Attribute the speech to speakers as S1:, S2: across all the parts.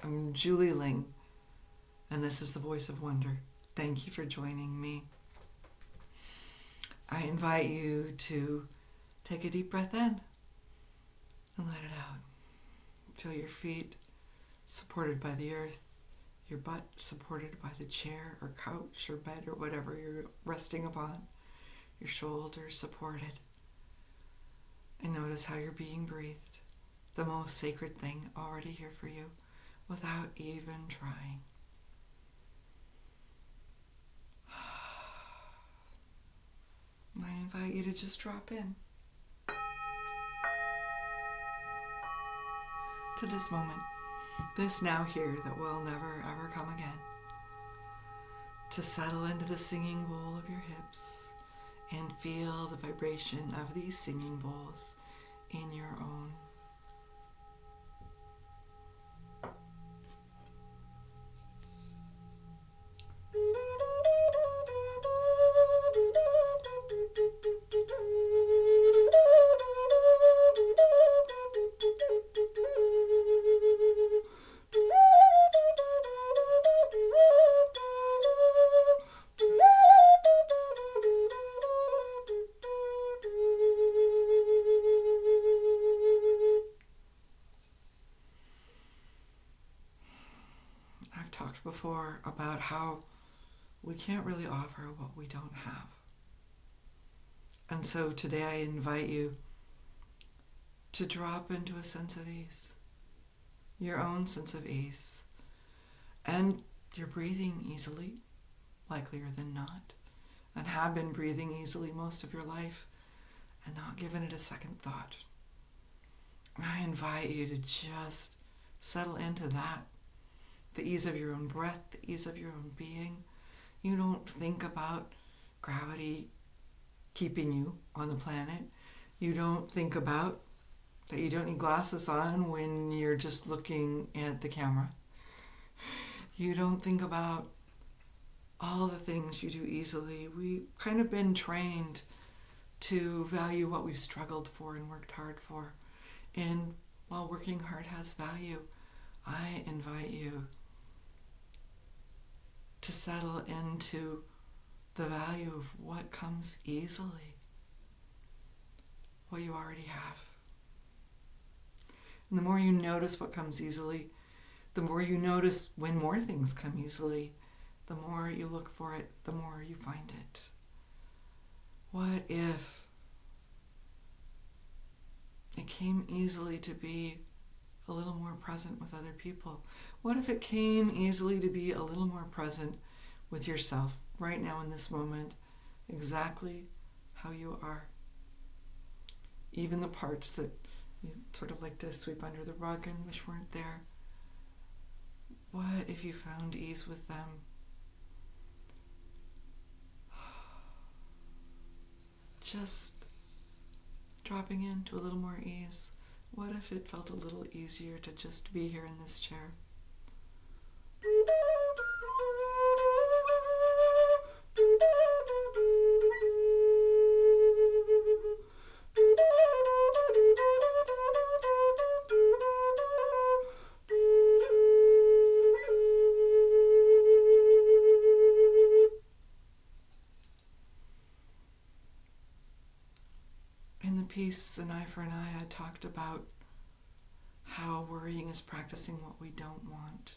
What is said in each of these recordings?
S1: I'm Julie Ling, and this is the Voice of Wonder. Thank you for joining me. I invite you to take a deep breath in and let it out. Feel your feet supported by the earth, your butt supported by the chair or couch or bed or whatever you're resting upon, your shoulders supported. And notice how you're being breathed, the most sacred thing already here for you, without even trying. I invite you to just drop in to this moment, this now here that will never ever come again, to settle into the singing bowl of your hips and feel the vibration of these singing bowls in your own. I've talked before about how we can't really offer what we don't have. And so today I invite you to drop into a sense of ease, your own sense of ease. And you're breathing easily, likelier than not, and have been breathing easily most of your life and not given it a second thought. I invite you to just settle into that. The ease of your own breath, the ease of your own being. You don't think about gravity keeping you on the planet. You don't think about that you don't need glasses on when you're just looking at the camera. You don't think about all the things you do easily. We've kind of been trained to value what we've struggled for and worked hard for. And while working hard has value, I invite you to settle into the value of what comes easily, what you already have. And the more you notice what comes easily, the more you notice when more things come easily, the more you look for it, the more you find it. What if it came easily to be a little more present with other people? What if it came easily to be a little more present with yourself right now in this moment, exactly how you are? Even the parts that you sort of like to sweep under the rug and wish weren't there. What if you found ease with them? Just dropping into a little more ease. What if it felt a little easier to just be here in this chair? In the piece An Eye for an Eye, I talked about how worrying is practicing what we don't want.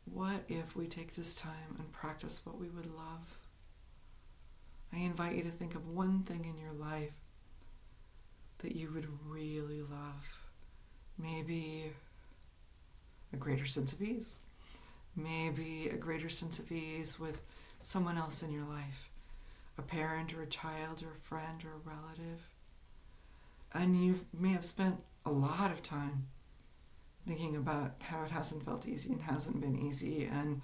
S1: What if we take this time and practice what we would love? I invite you to think of one thing in your life that you would really love. Maybe a greater sense of ease. Maybe a greater sense of ease with someone else in your life. A parent or a child or a friend or a relative. And you may have spent a lot of time thinking about how it hasn't felt easy and hasn't been easy, and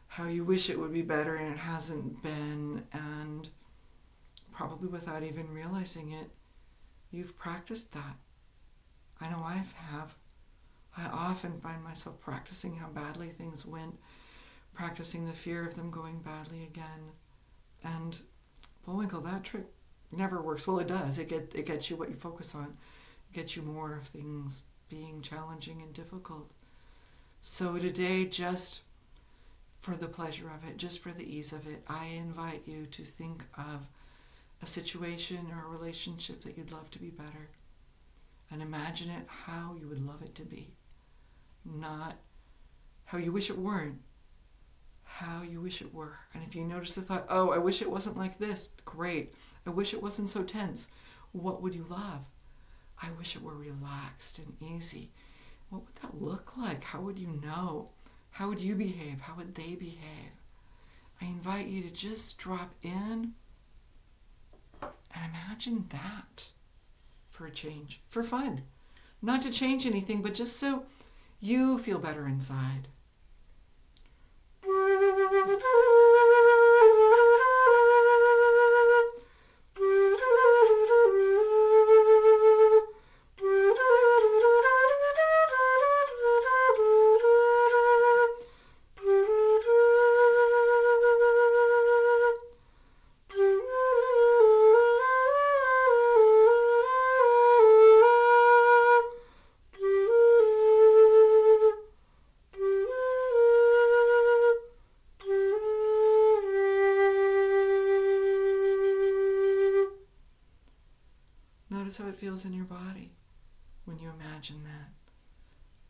S1: how you wish it would be better and it hasn't been, and probably without even realizing it, you've practiced that. I know I have. I often find myself practicing how badly things went, practicing the fear of them going badly again, and Bullwinkle, that trick never works. Well, it does. It gets you what you focus on. It gets you more of things being challenging and difficult. So today, just for the pleasure of it, just for the ease of it, I invite you to think of a situation or a relationship that you'd love to be better, and imagine it how you would love it to be. Not how you wish it weren't, how you wish it were. And if you notice the thought, oh, I wish it wasn't like this, great. I wish it wasn't so tense. What would you love? I wish it were relaxed and easy. What would that look like? How would you know? How would you behave? How would they behave? I invite you to just drop in and imagine that for a change, for fun. Not to change anything, but just so you feel better inside. Notice how it feels in your body when you imagine that.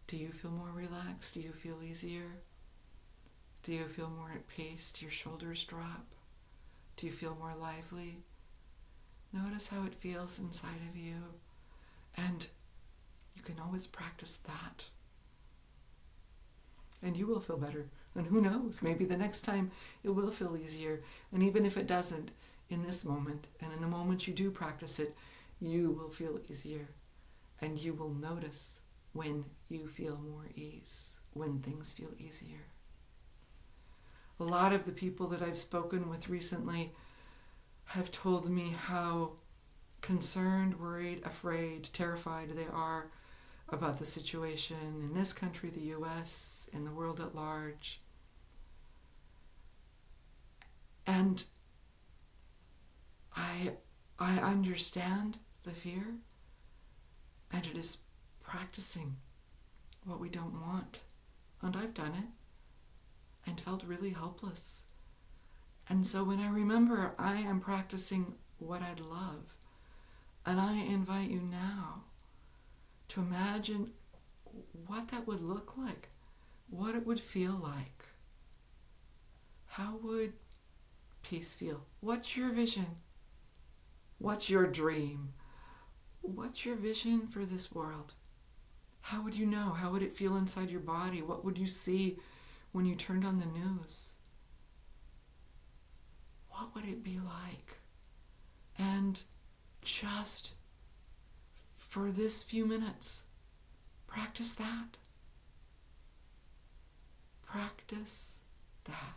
S1: Do you feel more relaxed? Do you feel easier? Do you feel more at peace? Do your shoulders drop? Do you feel more lively? Notice how it feels inside of you. And you can always practice that. And you will feel better. And who knows, maybe the next time it will feel easier. And even if it doesn't, in this moment, and in the moment you do practice it, you will feel easier. And you will notice when you feel more ease, when things feel easier. A lot of the people that I've spoken with recently have told me how concerned, worried, afraid, terrified they are about the situation in this country, the U.S., in the world at large. And I understand the fear, and it is practicing what we don't want. And I've done it and felt really helpless. And so when I remember I am practicing what I'd love, and I invite you now to imagine what that would look like, what it would feel like. How would peace feel? What's your vision? What's your dream? What's your vision for this world? How would you know? How would it feel inside your body? What would you see when you turned on the news? What would it be like? And just for this few minutes, practice that. Practice that.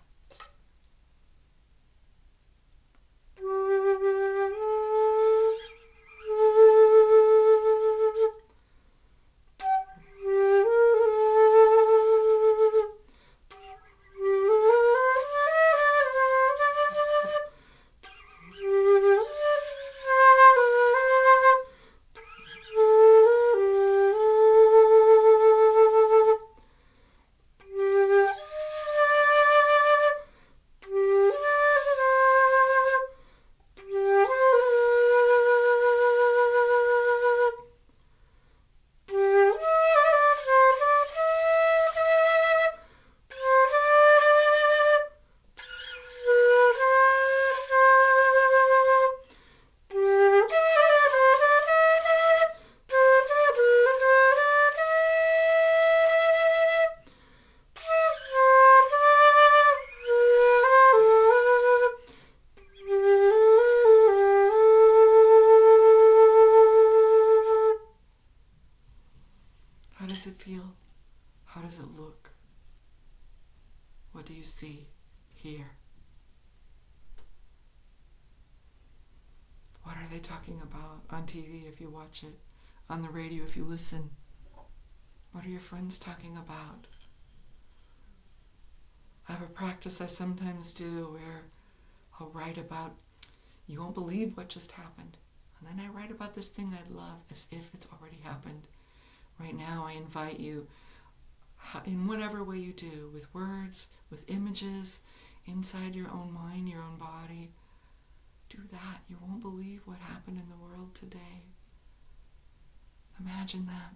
S1: How does it feel? How does it look? What do you see, hear? What are they talking about on TV if you watch it? On the radio if you listen? What are your friends talking about? I have a practice I sometimes do where I'll write about, you won't believe what just happened. And then I write about this thing I'd love as if it's already happened. Right now I invite you, in whatever way you do, with words, with images, inside your own mind, your own body. Do that. You won't believe what happened in the world today. Imagine that.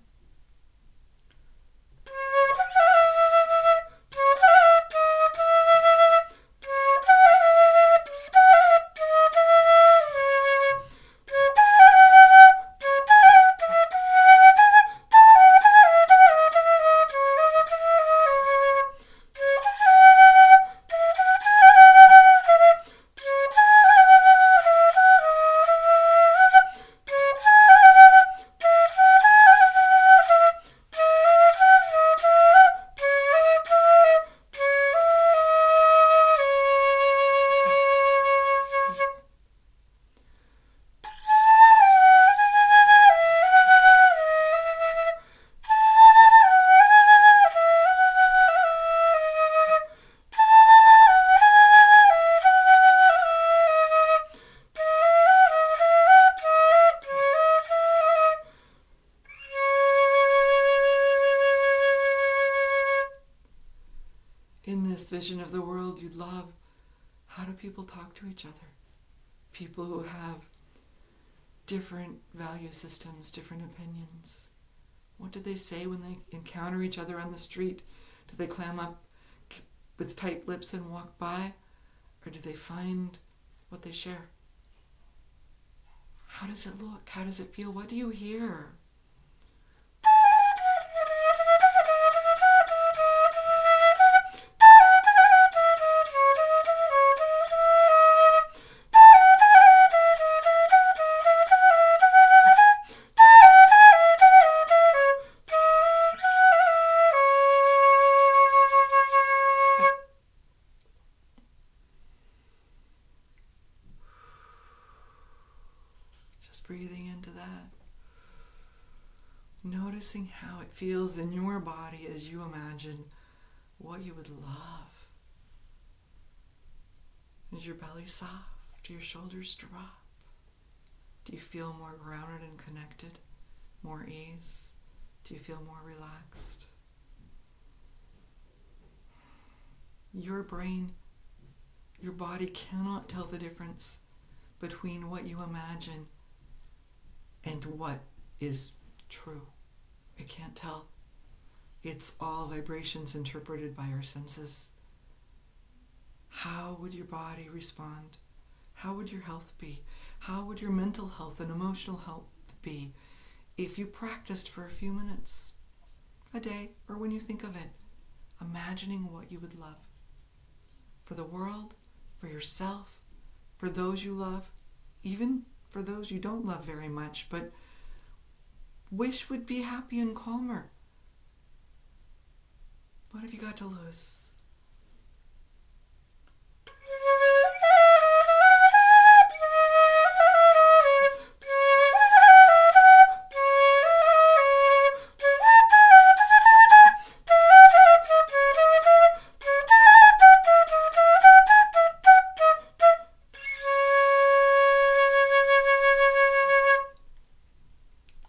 S1: In this vision of the world you'd love, how do people talk to each other? People who have different value systems, different opinions. What do they say when they encounter each other on the street? Do they clam up with tight lips and walk by? Or do they find what they share? How does it look? How does it feel? What do you hear? Breathing into that. Noticing how it feels in your body as you imagine what you would love. Is your belly soft? Do your shoulders drop? Do you feel more grounded and connected? More ease? Do you feel more relaxed? Your brain, your body cannot tell the difference between what you imagine and what is true. It can't tell. It's all vibrations interpreted by our senses. How would your body respond? How would your health be? How would your mental health and emotional health be if you practiced for a few minutes a day, or when you think of it, imagining what you would love for the world, for yourself, for those you love, even for those you don't love very much, but wish would be happy and calmer? What have you got to lose?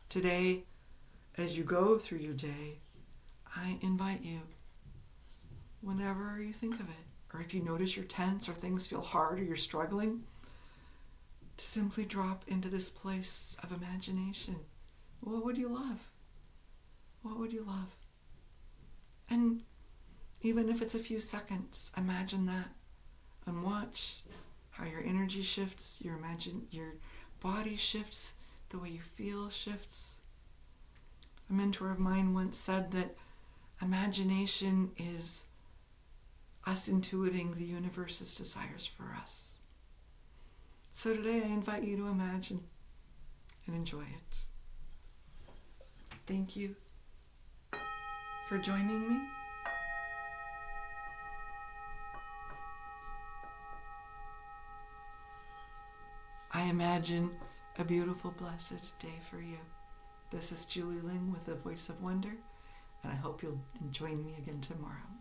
S1: Today, as you go through your day, I invite you, whenever you think of it, or if you notice you're tense or things feel hard or you're struggling, to simply drop into this place of imagination. What would you love? What would you love? And even if it's a few seconds, imagine that and watch how your energy shifts, your body shifts, the way you feel shifts. A mentor of mine once said that imagination is us intuiting the universe's desires for us. So today I invite you to imagine and enjoy it. Thank you for joining me. I imagine a beautiful, blessed day for you. This is Julie Ling with the Voice of Wonder, and I hope you'll join me again tomorrow.